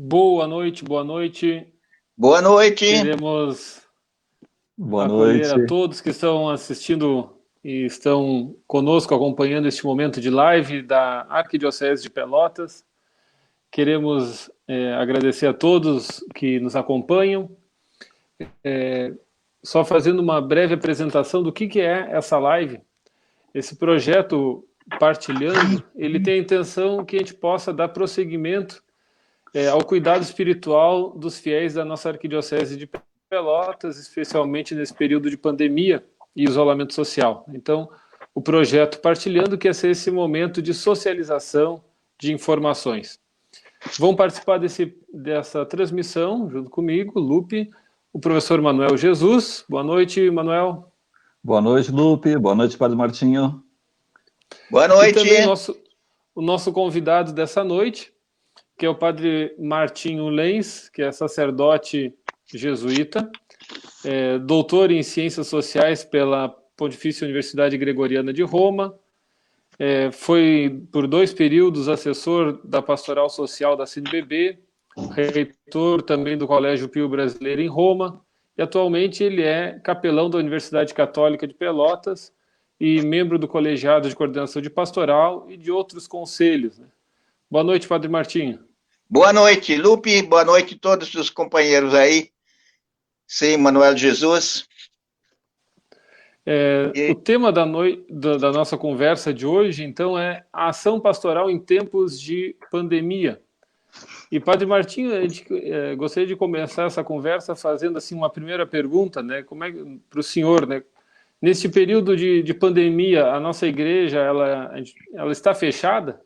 Boa noite, boa noite. Boa noite. Queremos Boa acolher noite a todos que estão assistindo e estão conosco acompanhando este momento de live da Arquidiocese de Pelotas. Queremos agradecer a todos que nos acompanham. Só fazendo uma breve apresentação do que é essa live. Esse projeto Partilhando, ele tem a intenção que a gente possa dar prosseguimento ao cuidado espiritual dos fiéis da nossa Arquidiocese de Pelotas, especialmente nesse período de pandemia e isolamento social. Então, o projeto Partilhando quer ser esse momento de socialização de informações. Vão participar dessa transmissão, junto comigo, Lupe, o professor Manuel Jesus. Boa noite, Manuel. Boa noite, Lupe. Boa noite, Padre Martinho. Boa noite. E também o nosso convidado dessa noite, que é o Padre Martinho Lenz, que é sacerdote jesuíta, doutor em Ciências Sociais pela Pontifícia Universidade Gregoriana de Roma, foi por 2 períodos assessor da Pastoral Social da CNBB, reitor também do Colégio Pio Brasileiro em Roma, e atualmente ele é capelão da Universidade Católica de Pelotas e membro do Colegiado de Coordenação de Pastoral e de outros conselhos, né? Boa noite, Padre Martinho. Boa noite, Lupe. Boa noite a todos os companheiros aí. Sim, Manuel Jesus. O tema da nossa conversa de hoje, então, é a ação pastoral em tempos de pandemia. E, Padre Martinho, a gente gostaria de começar essa conversa fazendo assim uma primeira pergunta, né? Como é para o senhor, né? Nesse período de pandemia, a nossa igreja, ela está fechada?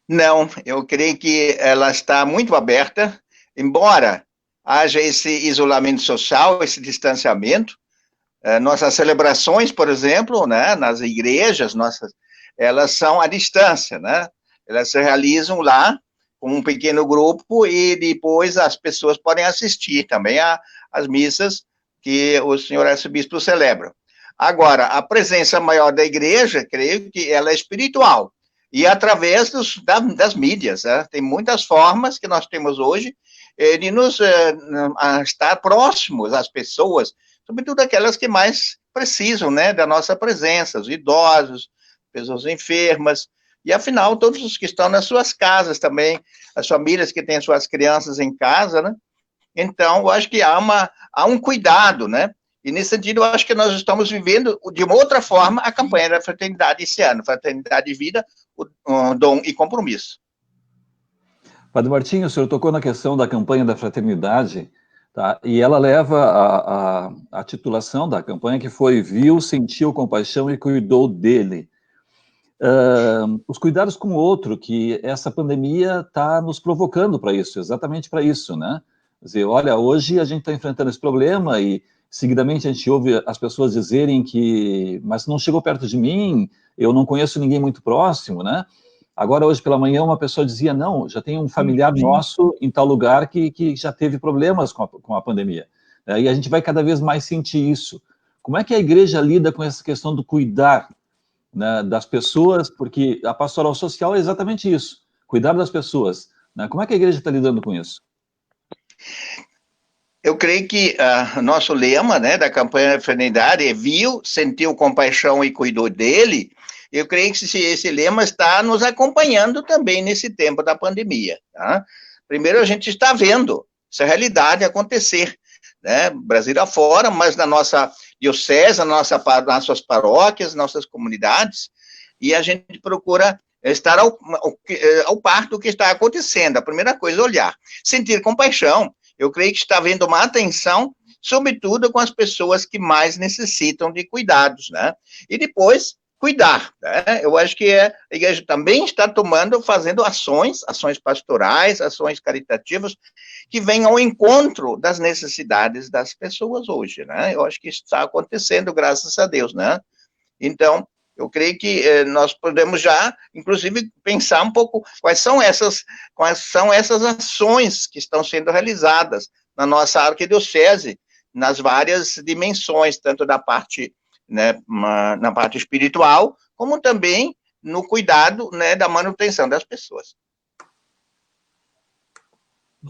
Não, eu creio que ela está muito aberta, embora haja esse isolamento social, esse distanciamento. Nossas celebrações, por exemplo, né, nas igrejas, elas são à distância, né? Elas se realizam lá com um pequeno grupo e depois as pessoas podem assistir também às missas que o senhor arcebispo celebra. Agora, a presença maior da igreja, creio que ela é espiritual, e através das mídias, né? Tem muitas formas que nós temos hoje de nos estar próximos às pessoas, sobretudo aquelas que mais precisam, né, da nossa presença, os idosos, pessoas enfermas, e afinal, todos os que estão nas suas casas também, as famílias que têm suas crianças em casa, né? Então, eu acho que há um cuidado, né? E nesse sentido, eu acho que nós estamos vivendo de uma outra forma a campanha da fraternidade esse ano, Fraternidade e Vida, o Dom e Compromisso. Padre Martinho, o senhor tocou na questão da campanha da fraternidade, tá? E ela leva a titulação da campanha que foi Viu, Sentiu Compaixão e Cuidou dele. Os cuidados com o outro, que essa pandemia está nos provocando para isso, exatamente para isso, né? Quer dizer, olha, hoje a gente está enfrentando esse problema e seguidamente a gente ouve as pessoas dizerem que, mas não chegou perto de mim, eu não conheço ninguém muito próximo, né? Agora, hoje pela manhã, uma pessoa dizia, não, já tem um familiar nosso em tal lugar que já teve problemas com a pandemia. E a gente vai cada vez mais sentir isso. Como é que a igreja lida com essa questão do cuidar, né, das pessoas? Porque a pastoral social é exatamente isso, cuidar das pessoas, né? Como é que a igreja está lidando com isso? Eu creio que nosso lema, né, da campanha da fraternidade é Viu, Sentiu Compaixão e Cuidou dele. Eu creio que esse lema está nos acompanhando também nesse tempo da pandemia. Tá? Primeiro, a gente está vendo essa realidade acontecer, né, Brasil afora, mas na nossa diocese, nas nossas paróquias, nossas comunidades, e a gente procura estar ao par do que está acontecendo. A primeira coisa é olhar, sentir compaixão. Eu creio que está havendo uma atenção, sobretudo com as pessoas que mais necessitam de cuidados, né? E depois, cuidar, né? Eu acho que a igreja também está fazendo ações pastorais, ações caritativas, que venham ao encontro das necessidades das pessoas hoje, né? Eu acho que isso está acontecendo, graças a Deus, né? Então, eu creio que nós podemos já, inclusive, pensar um pouco quais são essas ações que estão sendo realizadas na nossa arquidiocese, nas várias dimensões, tanto da parte, né, na parte espiritual, como também no cuidado, né, da manutenção das pessoas.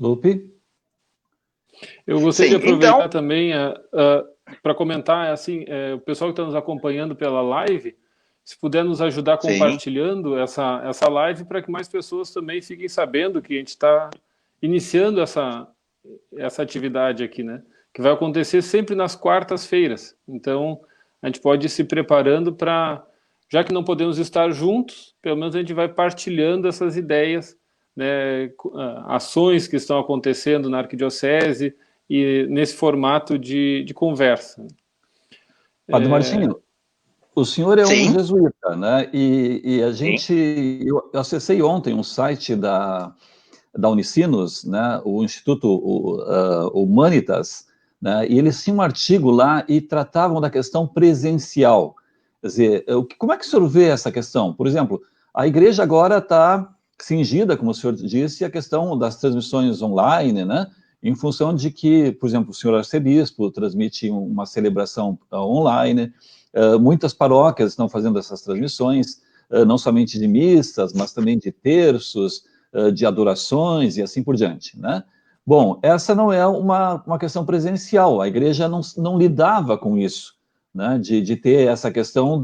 Lupe? Eu gostaria Sim, de aproveitar então, também para comentar, assim, o pessoal que está nos acompanhando pela live, se puder nos ajudar sim, compartilhando essa live para que mais pessoas também fiquem sabendo que a gente está iniciando essa atividade aqui, né? Que vai acontecer sempre nas quartas-feiras. Então, a gente pode ir se preparando para, já que não podemos estar juntos, pelo menos a gente vai partilhando essas ideias, né, ações que estão acontecendo na arquidiocese e nesse formato de conversa. Padre Martinho, o senhor é um sim, jesuíta, né? E a sim, gente, eu acessei ontem um site da Unicinos, né? O Instituto Humanitas, né? E eles tinham um artigo lá e tratavam da questão presencial. Quer dizer, como é que o senhor vê essa questão? Por exemplo, a igreja agora está cingida, como o senhor disse, a questão das transmissões online, né? Em função de que, por exemplo, o senhor arcebispo transmite uma celebração online, muitas paróquias estão fazendo essas transmissões, não somente de missas, mas também de terços, de adorações e assim por diante, né? Bom, essa não é uma questão presencial, a igreja não lidava com isso, né? De ter essa questão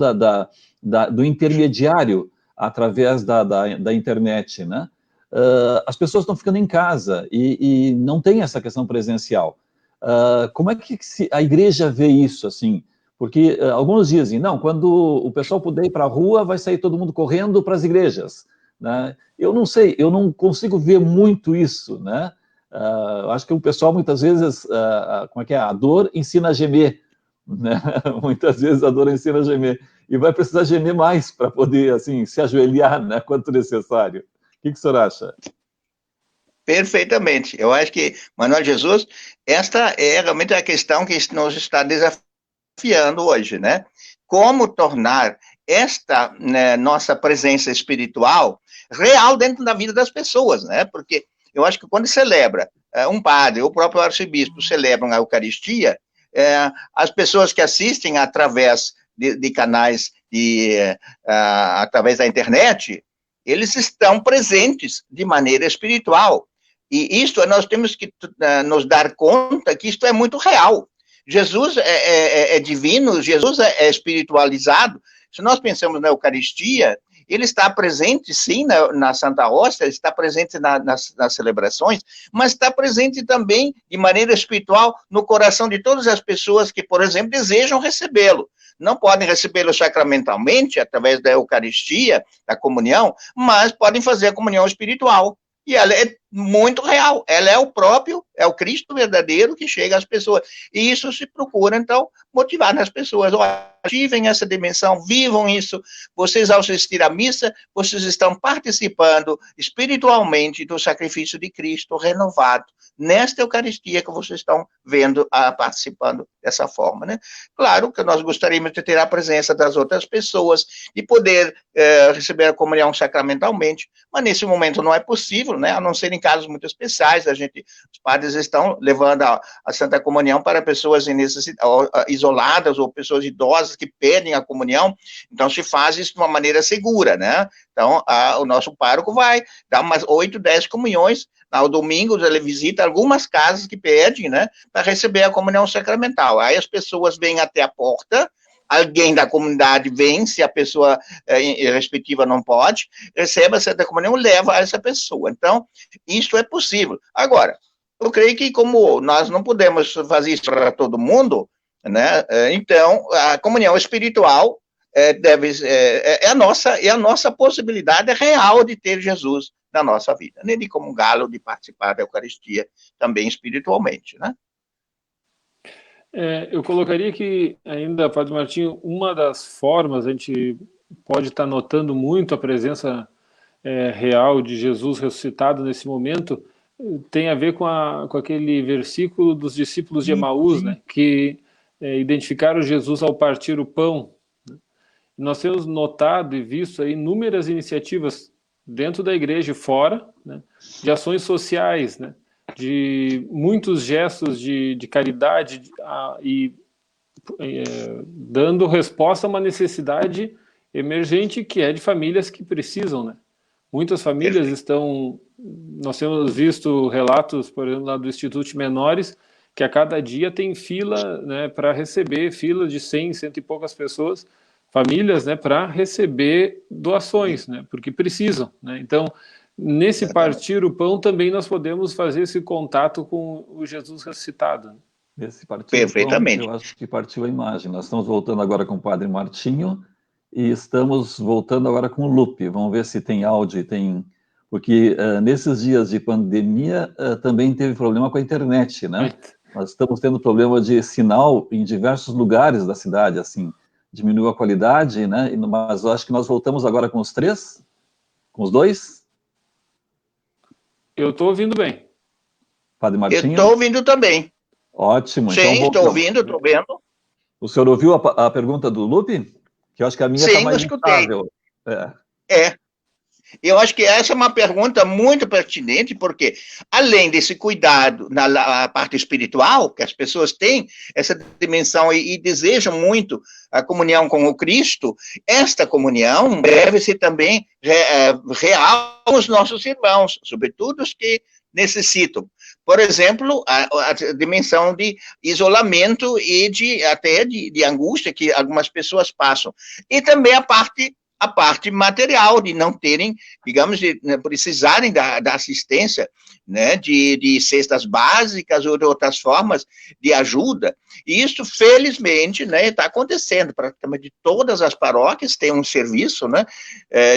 do intermediário através da internet, né? As pessoas estão ficando em casa e não tem essa questão presencial. Como é que a igreja vê isso, assim? Porque alguns dizem, não, quando o pessoal puder ir para a rua, vai sair todo mundo correndo para as igrejas, né? Eu não sei, eu não consigo ver muito isso, né? Acho que o pessoal muitas vezes, como é que é? A dor ensina a gemer, né? Muitas vezes a dor ensina a gemer e vai precisar gemer mais para poder assim se ajoelhar, né? Quanto necessário. O que o senhor acha? perfeitamente. Eu acho que, Manuel Jesus, esta é realmente a questão que nos está desafiando hoje, né? Como tornar esta, né, nossa presença espiritual real dentro da vida das pessoas, né? Porque eu acho que quando celebra um padre, o próprio arcebispo celebram a Eucaristia, as pessoas que assistem através de canais através da internet, eles estão presentes de maneira espiritual. E isto nós temos que nos dar conta que isto é muito real. Jesus é divino, Jesus é espiritualizado. Se nós pensamos na Eucaristia, ele está presente, sim, na Santa Hóstia, está presente nas celebrações, mas está presente também, de maneira espiritual, no coração de todas as pessoas que, por exemplo, desejam recebê-lo. Não podem recebê-lo sacramentalmente, através da Eucaristia, da comunhão, mas podem fazer a comunhão espiritual. E ela é muito real. Ela é é o Cristo verdadeiro que chega às pessoas. E isso se procura, então, motivar nas pessoas. Ativem essa dimensão, vivam isso. Vocês, ao assistir à missa, vocês estão participando espiritualmente do sacrifício de Cristo renovado, nesta Eucaristia que vocês estão vendo, participando dessa forma, né? Claro que nós gostaríamos de ter a presença das outras pessoas, de poder receber a comunhão sacramentalmente, mas nesse momento não é possível, né? A não ser em casos muito especiais, os padres estão levando a Santa Comunhão para pessoas isoladas ou pessoas idosas que pedem a comunhão, então se faz isso de uma maneira segura, né? Então, o nosso pároco vai dar umas 8, 10 comunhões, ao domingo ele visita algumas casas que pedem, né, para receber a comunhão sacramental. Aí as pessoas vêm até a porta, alguém da comunidade vem, se a pessoa respectiva não pode, recebe a Santa Comunhão e leva a essa pessoa. Então, isso é possível. Agora, eu creio que como nós não podemos fazer isso para todo mundo, né, então a comunhão espiritual é a nossa possibilidade real de ter Jesus na nossa vida, nem de comungá-lo, de participar da Eucaristia também espiritualmente, né? Eu colocaria que ainda, Padre Martinho, uma das formas, a gente pode estar notando muito a presença real de Jesus ressuscitado nesse momento, tem a ver com aquele versículo dos discípulos de Emaús, né, que identificaram Jesus ao partir o pão. Nós temos notado e visto aí inúmeras iniciativas dentro da igreja e fora, né, de ações sociais, né, de muitos gestos de caridade e dando resposta a uma necessidade emergente que é de famílias que precisam, né? Muitas famílias estão Nós temos visto relatos, por exemplo, lá do Instituto de Menores, que a cada dia tem fila, né, para receber, fila de 100, cento e poucas pessoas, famílias, né, para receber doações, né, porque precisam, né? Então, nesse partir o pão também nós podemos fazer esse contato com o Jesus ressuscitado. Né? Esse partir Perfeitamente. do pão, eu acho que partiu a imagem. Nós estamos voltando agora com o Padre Martinho e estamos voltando agora com o Lupe. Vamos ver se tem áudio e tem... Porque nesses dias de pandemia também teve problema com a internet, né? Nós estamos tendo problema de sinal em diversos lugares da cidade, assim, diminuiu a qualidade, né? Mas eu acho que nós voltamos agora com os 3? Com os 2? Eu estou ouvindo bem. Padre Martinho? Eu estou ouvindo também. Ótimo. Sim, então estou ouvindo, estou vendo. O senhor ouviu a pergunta do Lupe? Que eu acho que a minha está mais instável. Eu acho que essa é uma pergunta muito pertinente, porque além desse cuidado na parte espiritual, que as pessoas têm essa dimensão e desejam muito a comunhão com o Cristo, esta comunhão deve ser também real aos nossos irmãos, sobretudo os que necessitam. Por exemplo, a dimensão de isolamento e até de angústia que algumas pessoas passam. E também a parte material, de não terem, digamos, de precisarem da assistência, né, de cestas básicas ou de outras formas de ajuda. E isso, felizmente, né, está acontecendo. Praticamente todas as paróquias têm um serviço, né,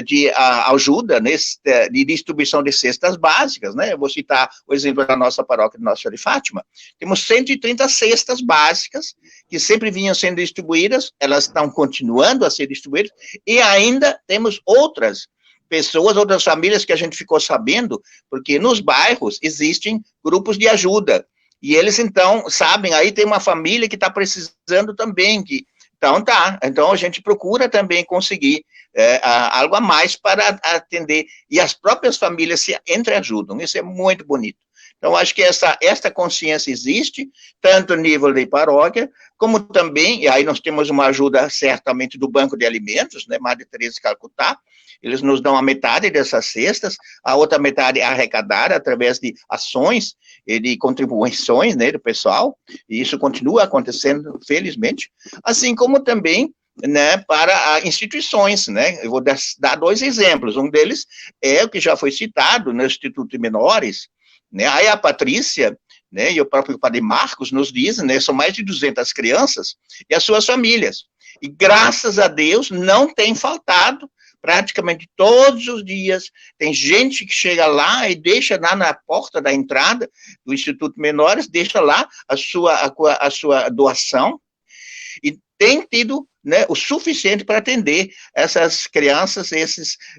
de ajuda de distribuição de cestas básicas. Né? Eu vou citar o exemplo da nossa paróquia de Nossa Senhora de Fátima. Temos 130 cestas básicas que sempre vinham sendo distribuídas, elas estão continuando a ser distribuídas, e ainda temos outras pessoas, outras famílias que a gente ficou sabendo, porque nos bairros existem grupos de ajuda, e eles então sabem, aí tem uma família que está precisando também, então a gente procura também conseguir algo a mais para atender, e as próprias famílias se entreajudam, isso é muito bonito. Então, acho que esta consciência existe, tanto no nível de paróquia, como também, e aí nós temos uma ajuda certamente do Banco de Alimentos, né, Madre Teresa de Calcutá, eles nos dão a metade dessas cestas, a outra metade é arrecadada através de ações e de contribuições, né, do pessoal, e isso continua acontecendo, felizmente, assim como também, né, para instituições, né, eu vou dar 2 exemplos, um deles é o que já foi citado no Instituto de Menores, né, aí a Patrícia, né, e o próprio Padre Marcos nos dizem, né, são mais de 200 crianças e as suas famílias, e graças a Deus não tem faltado, praticamente todos os dias, tem gente que chega lá e deixa lá na porta da entrada do Instituto Menores, deixa lá a sua doação, e tem tido, né, o suficiente para atender essas crianças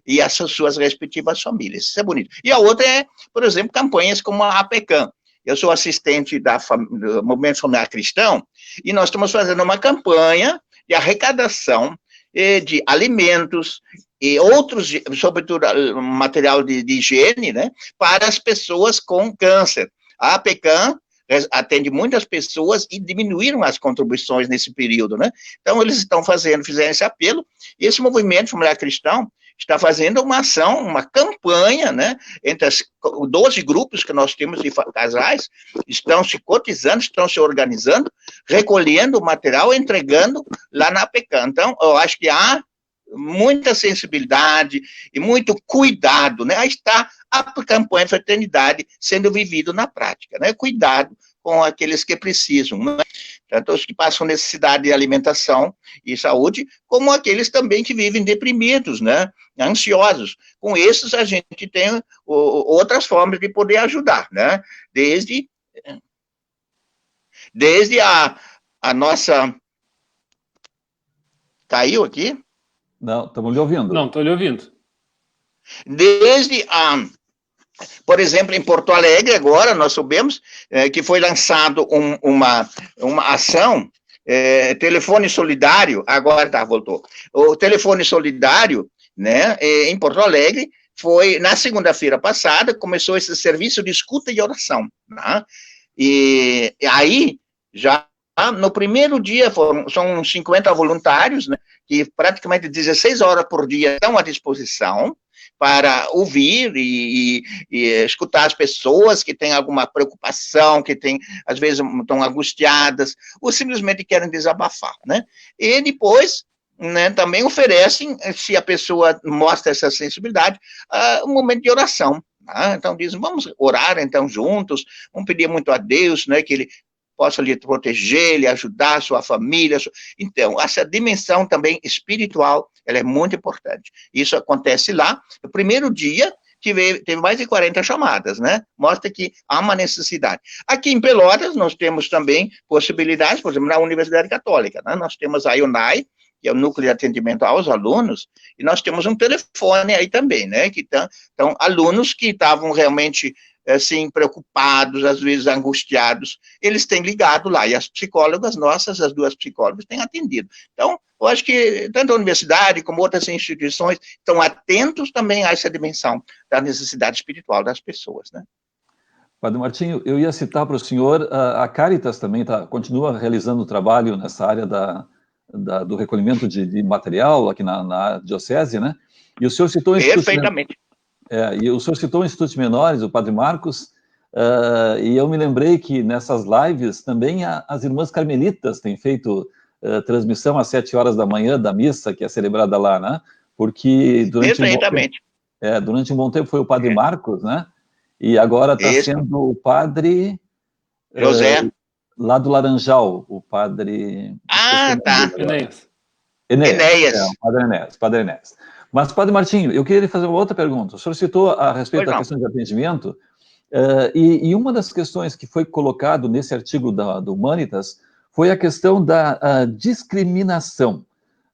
e as suas respectivas famílias. Isso é bonito. E a outra é, por exemplo, campanhas como a APECAM. Eu sou assistente do Movimento Familiar Cristão, e nós estamos fazendo uma campanha de arrecadação de alimentos e outros, sobretudo material de higiene, né, para as pessoas com câncer. A APECAM atende muitas pessoas e diminuíram as contribuições nesse período, né? Então, eles fizeram esse apelo, e esse movimento familiar cristão está fazendo uma ação, uma campanha, né, entre os 12 grupos que nós temos de casais, estão se cotizando, estão se organizando, recolhendo o material, entregando lá na APECAM. Então, eu acho que há muita sensibilidade e muito cuidado, né? Aí está a campanha de fraternidade sendo vivido na prática, né? Cuidado com aqueles que precisam, né? Tanto os que passam necessidade de alimentação e saúde, como aqueles também que vivem deprimidos, né? Ansiosos. Com esses a gente tem outras formas de poder ajudar, né? Desde a nossa... Caiu aqui? Não, estamos lhe ouvindo. Não, estou lhe ouvindo. Desde por exemplo, em Porto Alegre, agora, nós soubemos que foi lançado uma ação, telefone solidário, agora voltou. O telefone solidário, né, em Porto Alegre, foi, na segunda-feira passada, começou esse serviço de escuta e oração, né? E aí, já no primeiro dia, são 50 voluntários, né, que praticamente 16 horas por dia estão à disposição, para ouvir e escutar as pessoas que têm alguma preocupação, que às vezes estão angustiadas, ou simplesmente querem desabafar, né? E depois, né, também oferecem, se a pessoa mostra essa sensibilidade, um momento de oração. Então dizem, vamos orar então juntos, vamos pedir muito a Deus, né, que Ele possa lhe proteger, lhe ajudar, sua família. Então, essa dimensão também espiritual, ela é muito importante. Isso acontece lá. No primeiro dia, teve mais de 40 chamadas, né? Mostra que há uma necessidade. Aqui em Pelotas, nós temos também possibilidades, por exemplo, na Universidade Católica, né? Nós temos a UNAI, que é o Núcleo de Atendimento aos Alunos, e nós temos um telefone aí também, né? Então, alunos que estavam realmente assim, preocupados, às vezes angustiados, eles têm ligado lá, e as psicólogas nossas, as duas psicólogas, têm atendido. Então, eu acho que tanto a universidade como outras instituições estão atentos também a essa dimensão da necessidade espiritual das pessoas, né? Padre Martinho, eu ia citar para o senhor, a Caritas também continua realizando trabalho nessa área do recolhimento de material aqui na diocese, né? E o senhor citou... Perfeitamente. E o senhor citou institutos menores, o Padre Marcos, e eu me lembrei que nessas lives também as irmãs carmelitas têm feito transmissão às 7 horas da manhã da missa, que é celebrada lá, né? Porque durante um bom tempo foi o Padre Marcos, né? E agora está sendo o Padre... José. Lá do Laranjal, o Padre... tá. Enéas. Padre Enéas. Mas, Padre Martinho, eu queria lhe fazer uma outra pergunta. O senhor citou a respeito da questão de atendimento, e uma das questões que foi colocado nesse artigo do Humanitas foi a questão da discriminação,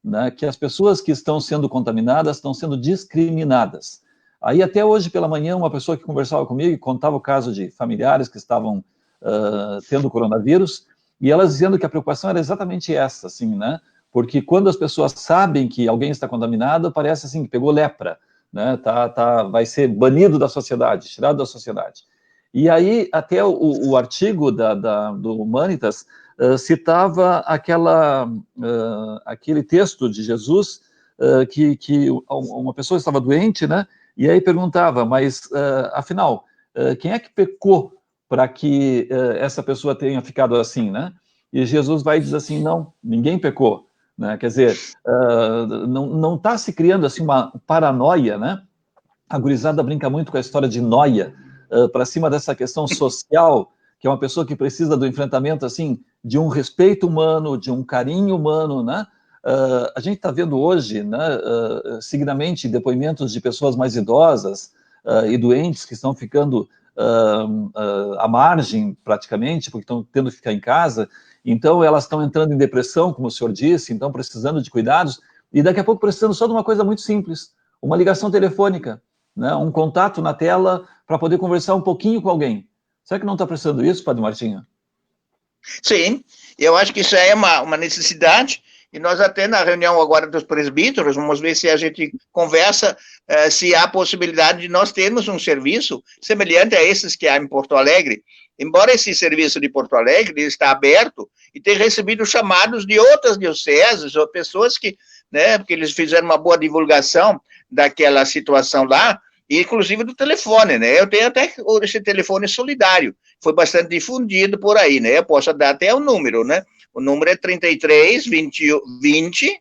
né, que as pessoas que estão sendo contaminadas estão sendo discriminadas. Aí, até hoje pela manhã, uma pessoa que conversava comigo contava o caso de familiares que estavam tendo coronavírus, e elas dizendo que a preocupação era exatamente essa, assim, né? Porque quando as pessoas sabem que alguém está contaminado, parece assim que pegou lepra, né? Vai ser banido da sociedade, tirado da sociedade. E aí, até o artigo do Humanitas citava aquele texto de Jesus que uma pessoa estava doente, né? E aí perguntava, mas afinal, quem é que pecou para que essa pessoa tenha ficado assim, né? E Jesus vai dizer assim, não, ninguém pecou. Né? Quer dizer, não está se criando assim uma paranoia, né? A gurizada brinca muito com a história de noia, para cima dessa questão social, que é uma pessoa que precisa do enfrentamento assim, de um respeito humano, de um carinho humano, né? A gente está vendo hoje, né, seguidamente, depoimentos de pessoas mais idosas e doentes que estão ficando à margem, praticamente, porque estão tendo que ficar em casa. Então, elas estão entrando em depressão, como o senhor disse, então precisando de cuidados, e daqui a pouco precisando só de uma coisa muito simples, uma ligação telefônica, né? Um contato na tela para poder conversar um pouquinho com alguém. Será que não está precisando disso, Padre Martinho? Sim, eu acho que isso é uma necessidade, e nós até na reunião agora dos presbíteros, vamos ver se a gente conversa, se há possibilidade de nós termos um serviço semelhante a esses que há em Porto Alegre. Embora esse serviço de Porto Alegre está aberto e tem recebido chamados de outras dioceses, ou pessoas que, né, porque eles fizeram uma boa divulgação daquela situação lá, e inclusive do telefone, né? Eu tenho até esse telefone solidário, foi bastante difundido por aí, né? Eu posso dar até o número, né? O número é 33 20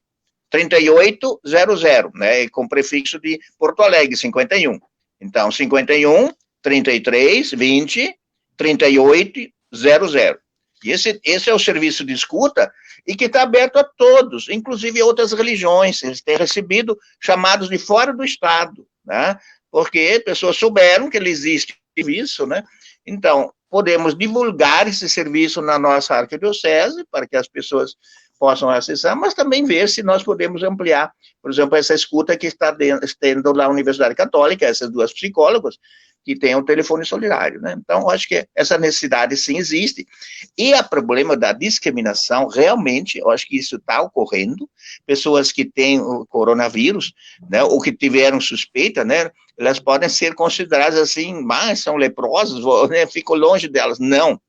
3800, né? Com prefixo de Porto Alegre, 51. Então, 51 33 20 3800. E esse é o serviço de escuta e que está aberto a todos, inclusive outras religiões. Eles têm recebido chamados de fora do estado, né? Porque pessoas souberam que ele existe isso, né? Então, podemos divulgar esse serviço na nossa arquidiocese para que as pessoas possam acessar, mas também ver se nós podemos ampliar, por exemplo, essa escuta que está tendo lá na Universidade Católica, essas duas psicólogas, que tem um telefone solidário, né? Então, acho que essa necessidade sim existe, e o problema da discriminação, realmente, eu acho que isso está ocorrendo, pessoas que têm o coronavírus, né, ou que tiveram suspeita, né, elas podem ser consideradas assim, mas são leprosas, né, fico longe delas. Não,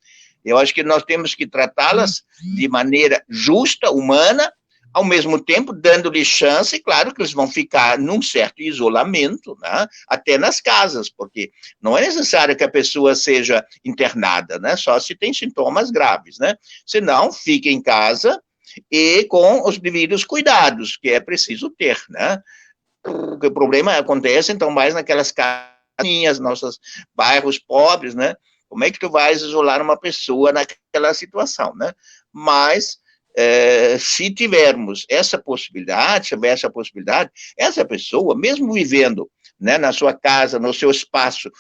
eu acho que nós temos que tratá-las de maneira justa, humana, ao mesmo tempo dando-lhe chance, claro que eles vão ficar num certo isolamento, né, até nas casas, porque não é necessário que a pessoa seja internada, né, só se tem sintomas graves, né, senão fica em casa e com os devidos cuidados que é preciso ter, né. O problema acontece, então, mais naquelas casinhas, nossos bairros pobres, né? Como é que tu vais isolar uma pessoa naquela situação, né? Mas, se tivermos essa possibilidade, se houver essa possibilidade, essa pessoa, mesmo vivendo, né, na sua casa, no seu espaço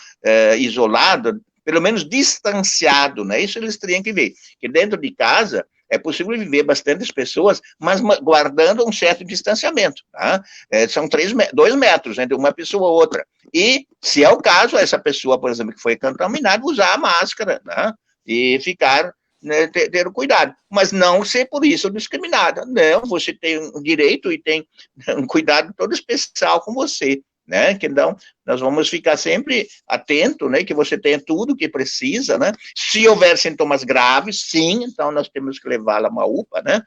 isolado, pelo menos distanciado, né? Isso eles teriam que ver, que dentro de casa é possível viver bastantes pessoas, mas guardando um certo distanciamento. Tá? São 2 metros entre uma pessoa e outra. E, se é o caso, essa pessoa, por exemplo, que foi contaminada, usar a máscara, né? E ficar, né, ter cuidado. Mas não ser por isso discriminada. Não, você tem um direito e tem um cuidado todo especial com você. Né? Que então nós vamos ficar sempre atento, né? Que você tenha tudo que precisa, né? Se houver sintomas graves, sim, então nós temos que levá-la a uma UPA, né?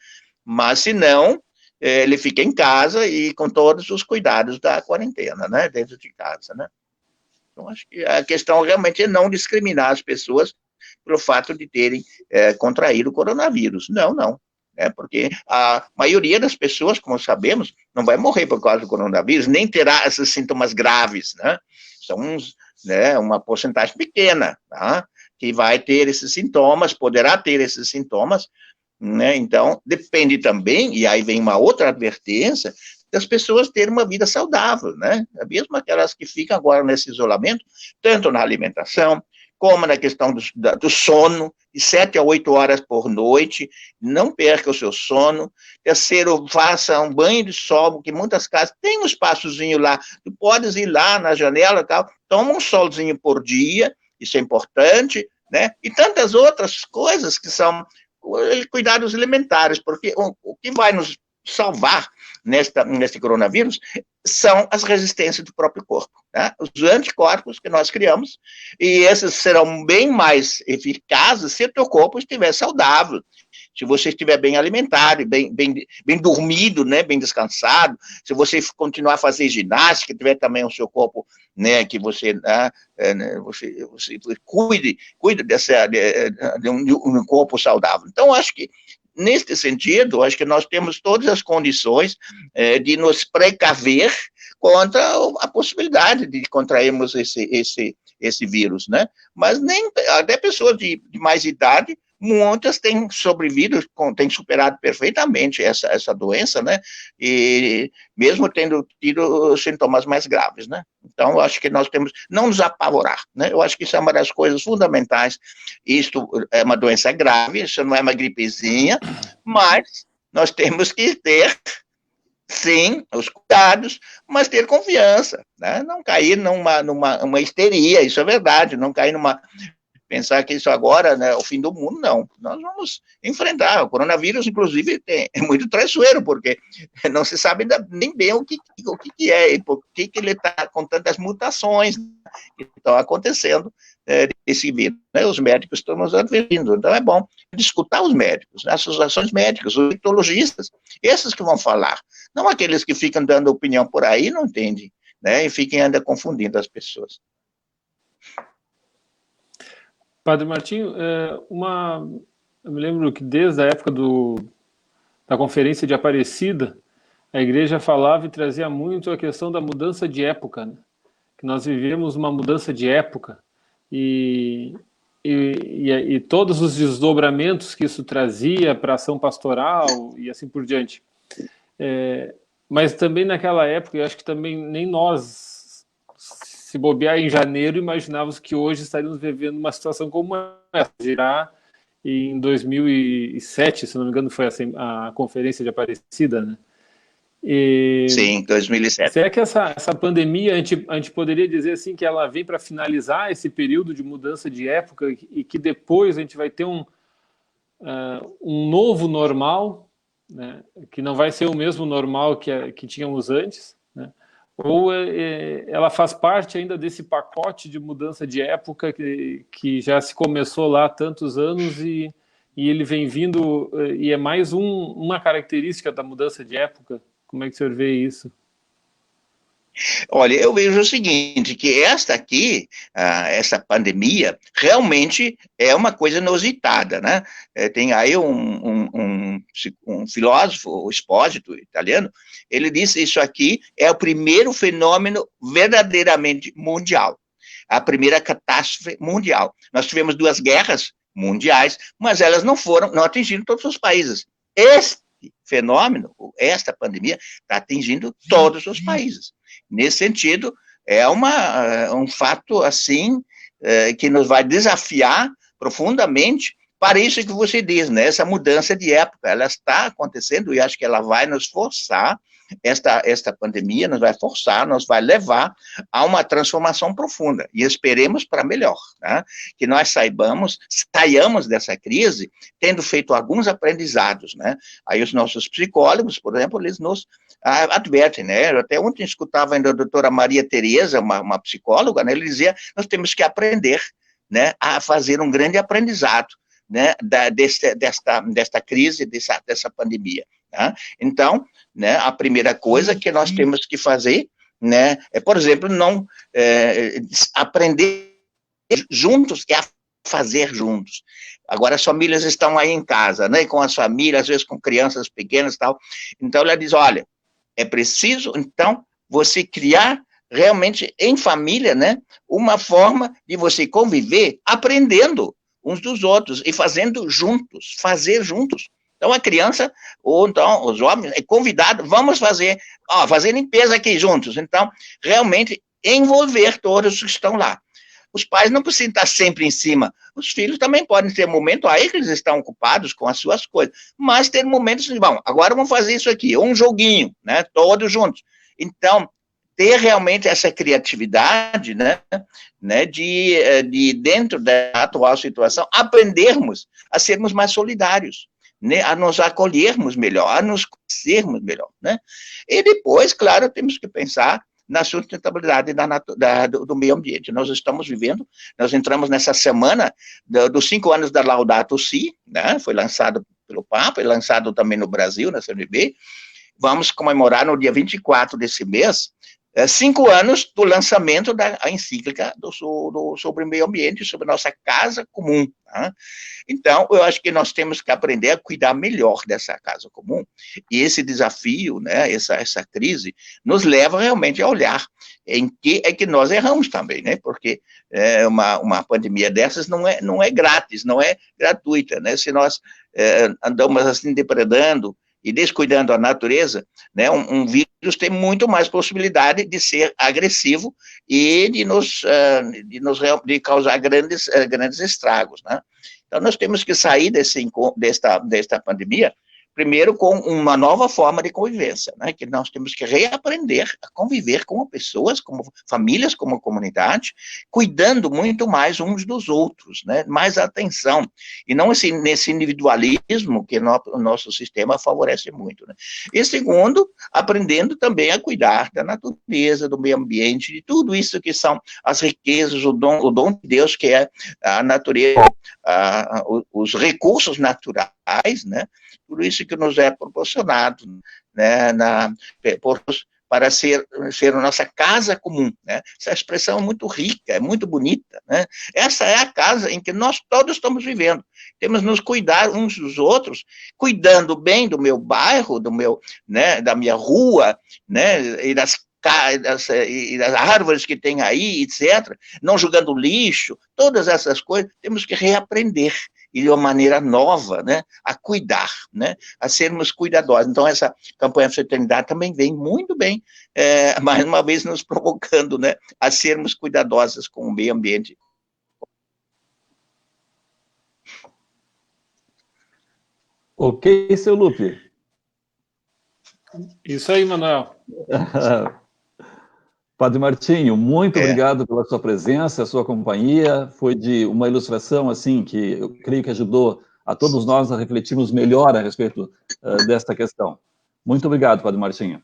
Mas se não, ele fica em casa e com todos os cuidados da quarentena, né? Dentro de casa, né? Então acho que a questão realmente é não discriminar as pessoas pelo fato de terem contraído o coronavírus. Não. Porque a maioria das pessoas, como sabemos, não vai morrer por causa do coronavírus, nem terá esses sintomas graves, né? São né, uma porcentagem pequena, tá? Que vai ter esses sintomas, poderá ter esses sintomas, né? Então, depende também, e aí vem uma outra advertência, das pessoas terem uma vida saudável, né? Mesmo aquelas que ficam agora nesse isolamento, tanto na alimentação, como na questão do sono, de 7 a 8 horas por noite, não perca o seu sono. Terceiro, faça um banho de sol, porque muitas casas têm um espaçozinho lá, tu podes ir lá na janela e tal, toma um solzinho por dia, isso é importante, né? E tantas outras coisas que são cuidados elementares, porque o que vai nos salvar neste coronavírus são as resistências do próprio corpo, né? Os anticorpos que nós criamos, e esses serão bem mais eficazes se o teu corpo estiver saudável, se você estiver bem alimentado, bem dormido, né, bem descansado, se você continuar a fazer ginástica, tiver também o seu corpo, né, que você, você cuide de um corpo saudável. Então, acho que neste sentido, acho que nós temos todas as condições de nos precaver contra a possibilidade de contrairmos esse vírus, né? Mas nem até pessoas de mais idade, muitas têm sobrevivido, têm superado perfeitamente essa doença, né? E mesmo tendo tido sintomas mais graves, né? Então, eu acho que nós temos não nos apavorar, né? Eu acho que isso é uma das coisas fundamentais. Isto é uma doença grave, isso não é uma gripezinha, mas nós temos que ter, sim, os cuidados, mas ter confiança, né? Não cair numa histeria, isso é verdade, não cair pensar que isso agora, né, é o fim do mundo, não. Nós vamos enfrentar. O coronavírus, inclusive, é muito traiçoeiro, porque não se sabe nem bem o que é e por que ele está com tantas mutações que estão acontecendo desse vírus. Né? Os médicos estão nos advertindo. Então, é bom escutar os médicos, né? As associações médicas, os infectologistas, esses que vão falar. Não aqueles que ficam dando opinião por aí, não entendem, né? E fiquem ainda confundindo as pessoas. Padre Martinho, eu me lembro que desde a época da Conferência de Aparecida, a igreja falava e trazia muito a questão da mudança de época, né? Que nós vivemos uma mudança de época e todos os desdobramentos que isso trazia para a ação pastoral e assim por diante. Mas também naquela época, eu acho que também nem nós, se bobear em janeiro, imaginávamos que hoje estaríamos vivendo uma situação como essa. Dirá em 2007, se não me engano, foi a Conferência de Aparecida, né? Sim, 2007. Será que essa pandemia, a gente poderia dizer assim que ela vem para finalizar esse período de mudança de época e que depois a gente vai ter um novo normal, né? Que não vai ser o mesmo normal que tínhamos antes, né? Ou ela faz parte ainda desse pacote de mudança de época que já se começou lá há tantos anos e e ele vem vindo, e é mais uma característica da mudança de época? Como é que o senhor vê isso? Olha, eu vejo o seguinte, que essa pandemia, realmente é uma coisa inusitada, né? Tem aí um filósofo, o Espósito, italiano, ele disse isso aqui é o primeiro fenômeno verdadeiramente mundial, a primeira catástrofe mundial. Nós tivemos 2 guerras mundiais, mas elas não atingiram todos os países. Este fenômeno, esta pandemia, está atingindo todos os países. Nesse sentido, é um fato assim que nos vai desafiar profundamente para isso que você diz, né? Essa mudança de época, ela está acontecendo e acho que ela vai nos forçar, esta pandemia nos vai levar a uma transformação profunda e esperemos para melhor, né? Que nós saiamos dessa crise tendo feito alguns aprendizados, né? Aí os nossos psicólogos, por exemplo, eles nos advertem, né? Eu até ontem escutava ainda a doutora Maria Tereza, uma psicóloga, né? Ele dizia, nós temos que aprender, né, a fazer um grande aprendizado, né, desta crise, dessa pandemia. Tá? Então, né, a primeira coisa que nós temos que fazer, né, é, por exemplo, não aprender juntos, é a fazer juntos. Agora as famílias estão aí em casa, né, com as famílias, às vezes com crianças pequenas e tal. Então ela diz, olha, é preciso, então, você criar realmente em família, né, uma forma de você conviver aprendendo uns dos outros e fazendo juntos, fazer juntos. Então, a criança, ou então os homens, é convidado, vamos fazer limpeza aqui juntos. Então, realmente, envolver todos que estão lá. Os pais não precisam estar sempre em cima. Os filhos também podem ter momentos aí que eles estão ocupados com as suas coisas, mas ter momentos de, bom, agora vamos fazer isso aqui, um joguinho, né, todos juntos. Então, ter realmente essa criatividade, né, de dentro da atual situação, aprendermos a sermos mais solidários, né, a nos acolhermos melhor, a nos conhecermos melhor, né? E depois, claro, temos que pensar na sustentabilidade do meio ambiente. Nós estamos vivendo, nós entramos nessa semana dos 5 anos da Laudato Si, né, foi lançado pelo Papa, e lançado também no Brasil, na CNBB. Vamos comemorar no dia 24 desse mês, 5 anos do lançamento da encíclica sobre o meio ambiente, sobre a nossa casa comum. Tá? Então, eu acho que nós temos que aprender a cuidar melhor dessa casa comum. E esse desafio, né, essa crise, nos leva realmente a olhar em que é que nós erramos também, né? Porque uma pandemia dessas não é grátis, não é gratuita, né? Se nós andamos assim depredando e descuidando a natureza, né, um vírus tem muito mais possibilidade de ser agressivo e de causar grandes estragos, né? Então, nós temos que sair desta pandemia, primeiro com uma nova forma de convivência, né, que nós temos que reaprender a conviver como pessoas, como famílias, como comunidade, cuidando muito mais uns dos outros, né, mais atenção, e não nesse individualismo que o nosso sistema favorece muito, né. E segundo, aprendendo também a cuidar da natureza, do meio ambiente, de tudo isso que são as riquezas, o dom de Deus, que é a natureza, os recursos naturais, né, tudo isso que nos é proporcionado, né, para ser a nossa casa comum, né? Essa expressão é muito rica, é muito bonita, né? Essa é a casa em que nós todos estamos vivendo. Temos que nos cuidar uns dos outros, cuidando bem do meu bairro, né, da minha rua, né, e das árvores que tem aí, etc., não jogando lixo, todas essas coisas, temos que reaprender, e de uma maneira nova, né, a cuidar, né, a sermos cuidadosos. Então, essa campanha de fraternidade também vem muito bem, mais uma vez nos provocando, né, a sermos cuidadosos com o meio ambiente. Ok, seu Lupe. Isso aí, Manuel. Padre Martinho, muito obrigado pela sua presença, a sua companhia. Foi de uma ilustração, assim, que eu creio que ajudou a todos nós a refletirmos melhor a respeito desta questão. Muito obrigado, Padre Martinho.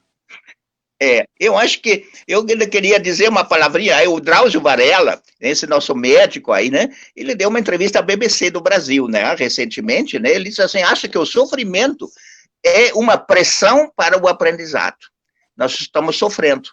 Eu acho que eu queria dizer uma palavrinha. Aí o Drauzio Varela, esse nosso médico aí, né? Ele deu uma entrevista à BBC do Brasil, né? Recentemente, né? Ele disse assim: acha que o sofrimento é uma pressão para o aprendizado. Nós estamos sofrendo.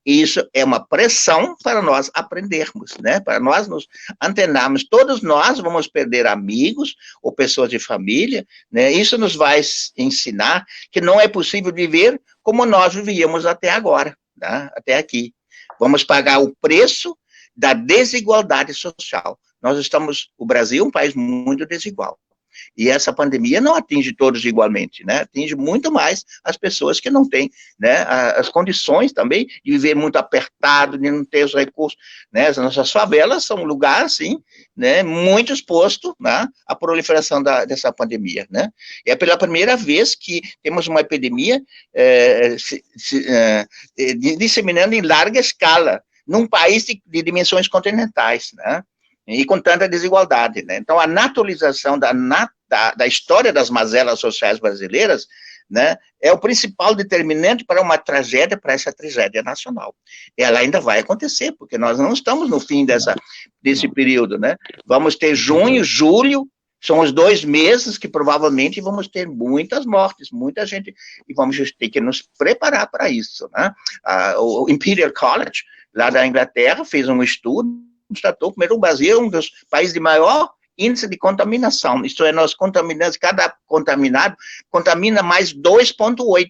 E isso é uma pressão para nós aprendermos, né? Para nós nos antenarmos. Todos nós vamos perder amigos ou pessoas de família, né? Isso nos vai ensinar que não é possível viver como nós vivíamos até agora, né? Até aqui. Vamos pagar o preço da desigualdade social. O Brasil é um país muito desigual. E essa pandemia não atinge todos igualmente, né? Atinge muito mais as pessoas que não têm, né, as condições também de viver muito apertado, de não ter os recursos, né? As nossas favelas são um lugar, assim, né, muito exposto, né, à proliferação dessa pandemia, né? E é pela primeira vez que temos uma epidemia disseminando em larga escala, num país de dimensões continentais, né? E com tanta desigualdade, né? Então, a naturalização da história das mazelas sociais brasileiras, né, é o principal determinante para uma tragédia, para essa tragédia nacional. Ela ainda vai acontecer, porque nós não estamos no fim desse período, né? Vamos ter junho, julho, são os 2 meses que provavelmente vamos ter muitas mortes, muita gente, e vamos ter que nos preparar para isso, né? O Imperial College, lá da Inglaterra, fez um estudo, constatou que o Brasil é um dos países de maior índice de contaminação, isto é, nós contaminamos, cada contaminado contamina mais 2,8,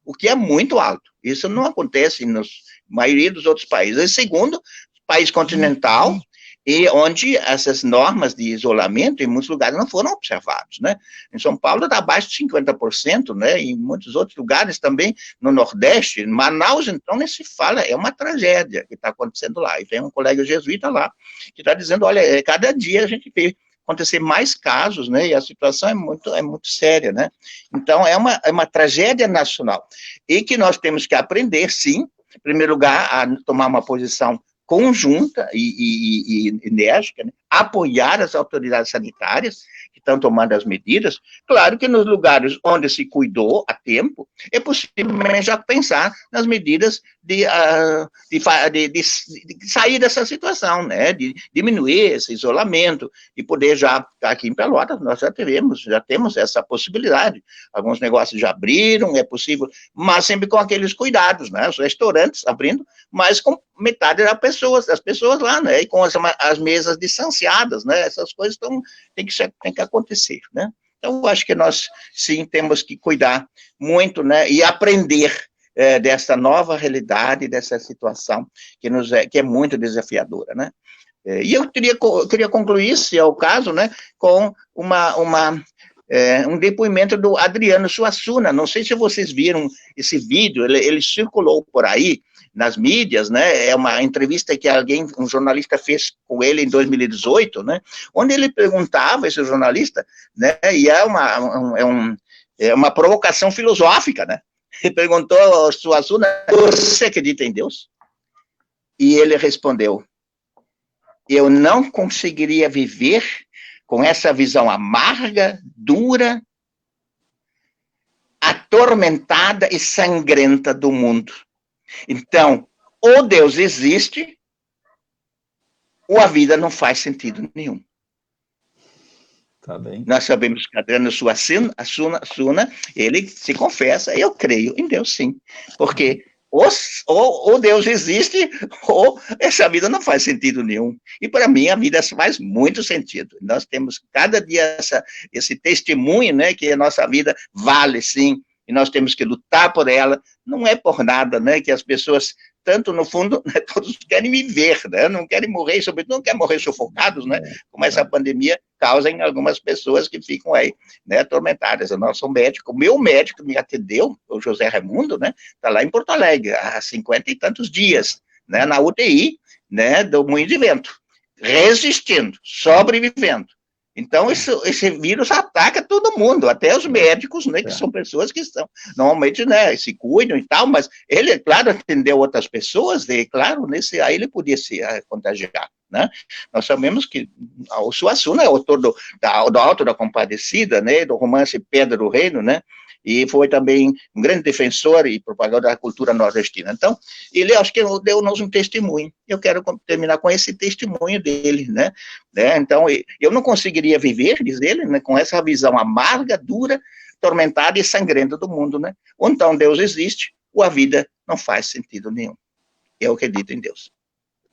o que é muito alto. Isso não acontece na maioria dos outros países. E segundo, país continental, e onde essas normas de isolamento, em muitos lugares, não foram observados, né? Em São Paulo está abaixo de 50%, né? Em muitos outros lugares também, no Nordeste, em Manaus, então, nem se fala, é uma tragédia que está acontecendo lá. E tem um colega jesuíta lá, que está dizendo, olha, cada dia a gente vê acontecer mais casos, né? E a situação é muito séria, né? Então, é uma tragédia nacional. E que nós temos que aprender, sim, em primeiro lugar, a tomar uma posição conjunta e enérgica, né? Apoiar as autoridades sanitárias que estão tomando as medidas. Claro que nos lugares onde se cuidou a tempo, é possível já pensar nas medidas de sair dessa situação, né? De diminuir esse isolamento, e poder já, aqui em Pelotas, nós já temos essa possibilidade. Alguns negócios já abriram, é possível, mas sempre com aqueles cuidados, né? Os restaurantes abrindo, mas com metade das pessoas lá, né? E com as mesas distanciadas, né? Essas coisas tem que acontecer, né? Então, eu acho que nós, sim, temos que cuidar muito, né? E aprender dessa nova realidade, dessa situação que é muito desafiadora, né? E eu queria concluir, se é o caso, né, com um depoimento do Adriano Suassuna. Não sei se vocês viram esse vídeo, ele circulou por aí nas mídias, né? É uma entrevista que um jornalista fez com ele em 2018, né? Onde ele perguntava, esse jornalista, né? E é uma provocação filosófica, né? Ele perguntou ao Suassuna: você acredita em Deus? E ele respondeu: eu não conseguiria viver com essa visão amarga, dura, atormentada e sangrenta do mundo. Então, ou Deus existe, ou a vida não faz sentido nenhum. Tá bem. Nós sabemos que Adriano Suassuna, ele se confessa: eu creio em Deus, sim. Porque ou Deus existe, ou essa vida não faz sentido nenhum. E para mim a vida faz muito sentido. Nós temos cada dia esse testemunho, né, que a nossa vida vale, sim, e nós temos que lutar por ela. Não é por nada, né, que as pessoas, tanto no fundo, né, todos querem viver, né, não querem morrer, sobretudo não querem morrer sufocados, né, como essa pandemia causa em algumas pessoas que ficam aí, né, atormentadas. O nosso médico, o meu médico que me atendeu, o José Raimundo, né, está lá em Porto Alegre, há 50 e tantos dias, né, na UTI, né, do Moinho de Vento, resistindo, sobrevivendo. Então, esse vírus ataca todo mundo, até os médicos, né, que são pessoas que estão, normalmente, né, se cuidam e tal, mas ele, claro, atendeu outras pessoas, e, claro, aí ele podia se contagiar, né? Nós sabemos que o Suassuna é autor do Alto da Compadecida, né, do romance Pedra do Reino, né, e foi também um grande defensor e propagador da cultura nordestina. Então, ele acho que deu-nos um testemunho. Eu quero terminar com esse testemunho dele, né? Então, eu não conseguiria viver, diz ele, né, com essa visão amarga, dura, tormentada e sangrenta do mundo, né? Ou então Deus existe, ou a vida não faz sentido nenhum. Eu acredito em Deus.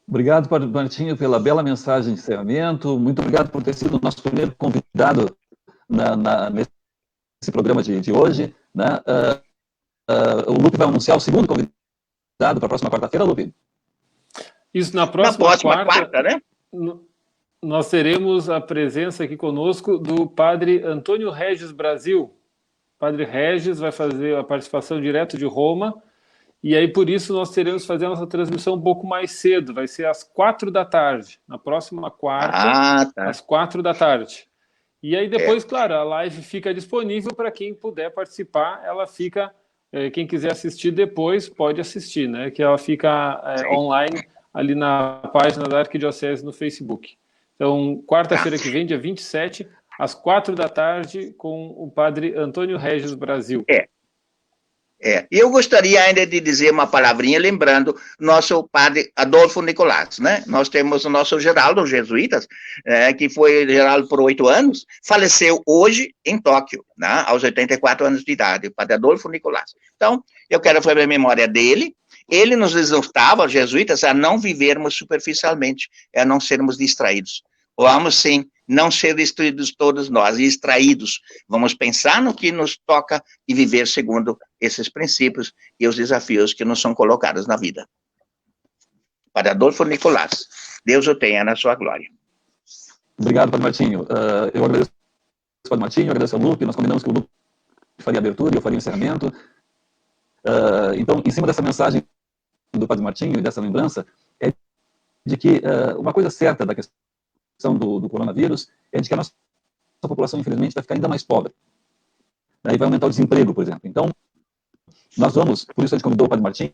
Obrigado, Padre Martinho, pela bela mensagem de encerramento. Muito obrigado por ter sido o nosso primeiro convidado nesse programa de hoje. Né? O Lupe vai anunciar o segundo convidado para a próxima quarta-feira, Lupe? Isso, na próxima quarta, né? Nós teremos a presença aqui conosco do Padre Antônio Regis Brasil. O Padre Regis vai fazer a participação direto de Roma, e aí por isso nós teremos que fazer a nossa transmissão um pouco mais cedo, vai ser às 4h, na próxima quarta, às 4h. E aí depois, claro, a live fica disponível para quem puder participar, ela fica, quem quiser assistir depois pode assistir, né? Que ela fica online ali na página da Arquidiocese no Facebook. Então, quarta-feira que vem, dia 27, às 4h, com o Padre Antônio Regis Brasil. E eu gostaria ainda de dizer uma palavrinha, lembrando nosso padre Adolfo Nicolás, né? Nós temos o nosso Geraldo, jesuítas, que foi Geraldo por 8 anos, faleceu hoje em Tóquio, né? Aos 84 anos de idade, o padre Adolfo Nicolás. Então, eu quero fazer a memória dele. Ele nos exortava, os jesuítas, a não vivermos superficialmente, a não sermos distraídos. Vamos, sim, não ser distraídos todos nós, distraídos. Vamos pensar no que nos toca e viver segundo esses princípios e os desafios que nos são colocados na vida. Padre Adolfo Nicolás, Deus o tenha na sua glória. Obrigado, Padre Martinho. Eu agradeço ao Padre Martinho, agradeço ao Lupe. Nós combinamos que o Lupe faria a abertura e eu faria o encerramento. Então, em cima dessa mensagem do Padre Martinho e dessa lembrança, é de que uma coisa certa da questão do coronavírus é de que a nossa população, infelizmente, vai ficar ainda mais pobre. E vai aumentar o desemprego, por exemplo. Então, nós vamos, por isso a gente convidou o Padre Martinho,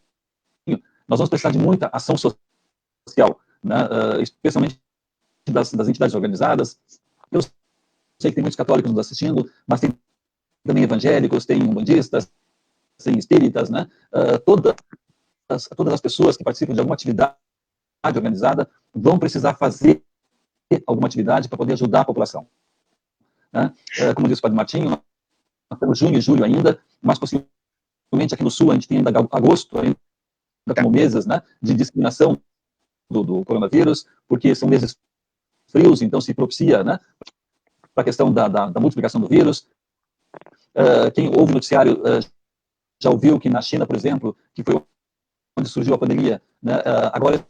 nós vamos precisar de muita ação social, né? Especialmente das entidades organizadas. Eu sei que tem muitos católicos nos assistindo, mas tem também evangélicos, tem umbandistas, tem espíritas, né? Todas as pessoas que participam de alguma atividade organizada vão precisar fazer alguma atividade para poder ajudar a população. Né? Como disse o Padre Martinho, nós temos junho e julho ainda, mas possivelmente aqui no Sul a gente tem ainda agosto, ainda como meses, né, de disseminação do coronavírus, porque são meses frios, então se propicia, né, para a questão da multiplicação do vírus. Quem ouve o noticiário já ouviu que na China, por exemplo, que foi onde surgiu a pandemia, né, agora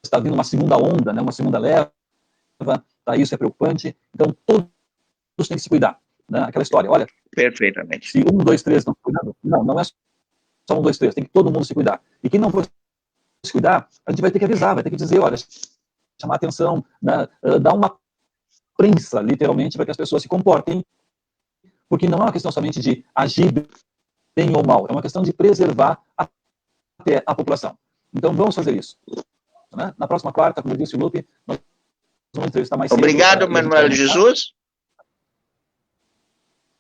está vindo uma segunda onda, né, uma segunda leva. Tá, isso é preocupante. Então, todos têm que se cuidar. Né? Aquela história, olha. Perfeitamente. Se 1, 2, 3 não se cuidando, não é só 1, 2, 3, tem que todo mundo se cuidar. E quem não for se cuidar, a gente vai ter que avisar, vai ter que dizer, olha, chamar atenção, né? Dar uma prensa, literalmente, para que as pessoas se comportem, porque não é uma questão somente de agir bem ou mal, é uma questão de preservar até a população. Então, vamos fazer isso. Né? Na próxima quarta, como disse o Lupe, nós vamos entrevistar mais Obrigado, cedo, Manuel Jesus.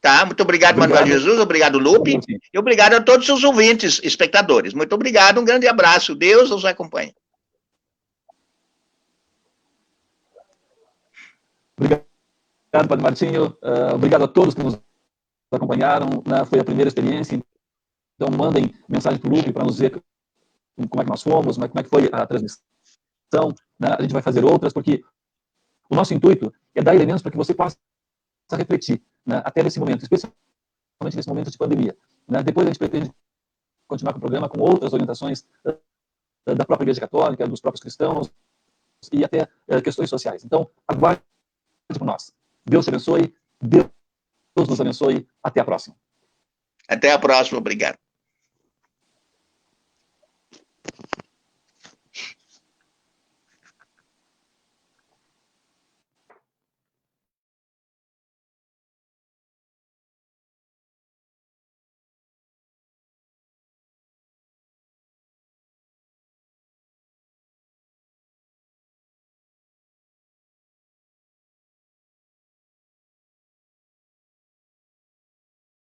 Tá, muito obrigado, Manuel Jesus, obrigado, Lupe, e obrigado a todos os ouvintes, espectadores. Muito obrigado, um grande abraço. Deus os acompanhe. Obrigado, Padre Martinho. Obrigado a todos que nos acompanharam. Né? Foi a primeira experiência. Então, mandem mensagem para o Lupe para nos dizer como é que nós fomos, como é que foi a transmissão. Né? A gente vai fazer outras, porque o nosso intuito é dar elementos para que você possa refletir, né, até nesse momento, especialmente nesse momento de pandemia. Né? Depois a gente pretende continuar com o programa com outras orientações da própria Igreja Católica, dos próprios cristãos e até questões sociais. Então, aguarde por nós. Deus te abençoe, Deus nos abençoe. Até a próxima. Até a próxima, obrigado.